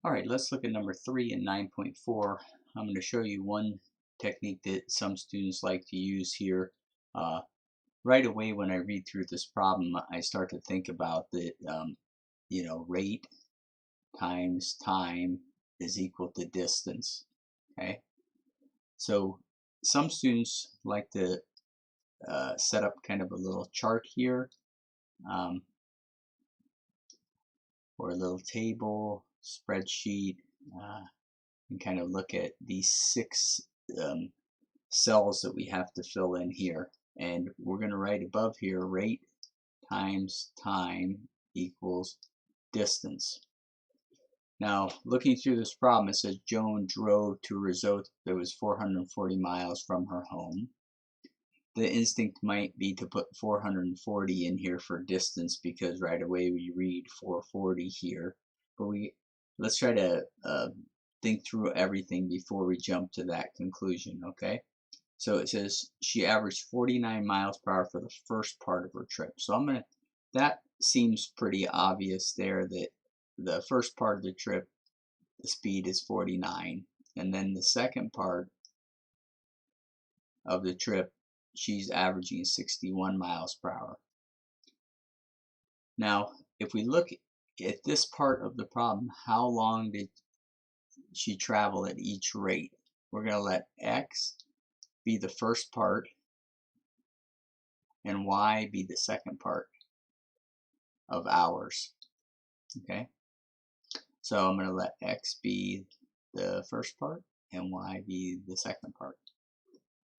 All right, let's look at number 3 and 9.4. I'm going to show you one technique that some students like to use here. Uh, right away when I read through this problem, I start to think about that, rate times time is equal to distance. Okay, so some students like to set up kind of a little chart here, um, or a little table, spreadsheet, uh, and kind of look at these 6 um, cells that we have to fill in here. And we're going to write above here rate times time equals distance. Now, looking through this problem, it says Joan drove to a resort that was 440 miles from her home. The instinct might be to put 440 in here for distance because right away we read 440 here. But let's try to think through everything before we jump to that conclusion, okay? So it says she averaged 49 miles per hour for the first part of her trip. So that seems pretty obvious there that the first part of the trip, the speed is 49. And then the second part of the trip, she's averaging 61 miles per hour. Now, if we look at this part of the problem, how long did she travel at each rate? We're going to let X be the first part and Y be the second part of hours. Okay, so I'm going to let X be the first part and Y be the second part.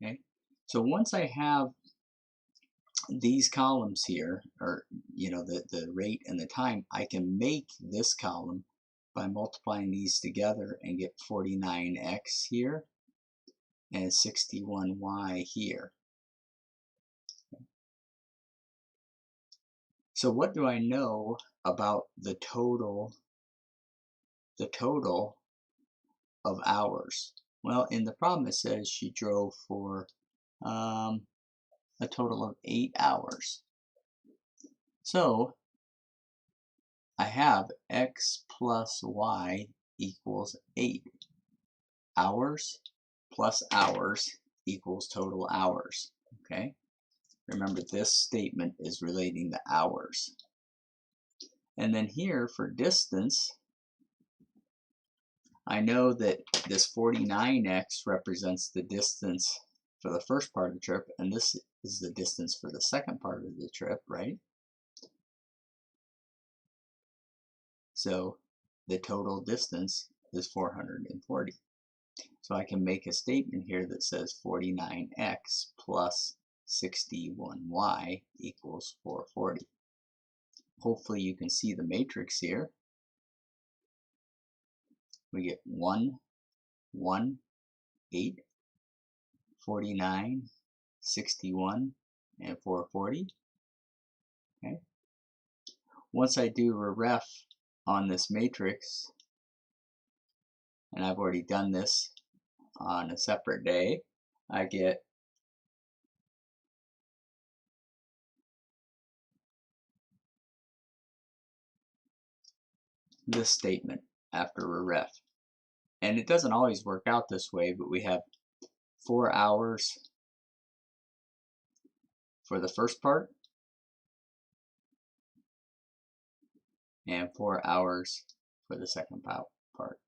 Okay, so once I have these columns here, or the rate and the time, I can make this column by multiplying these together and get 49x here and 61y here. So what do I know about the total of hours? Well, in the problem it says she drove for a total of 8 hours. So I have x plus y equals 8. Hours plus hours equals total hours. Okay? Remember, this statement is relating to hours. And then here for distance, I know that this 49x represents the distance for the first part of the trip, and this is the distance for the second part of the trip, right? So the total distance is 440. So I can make a statement here that says 49x plus 61y equals 440. Hopefully you can see the matrix here. We get 1, 1, 8, 49, 61, and 440. Okay. Once I do a ref on this matrix, and I've already done this on a separate day, I get this statement after a ref. And it doesn't always work out this way, but we have 4 hours for the first part and 4 hours for the second part.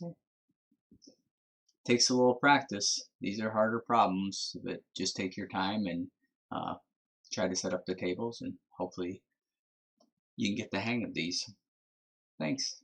Okay. Takes a little practice. These are harder problems, but just take your time and try to set up the tables, and hopefully you can get the hang of these. Thanks.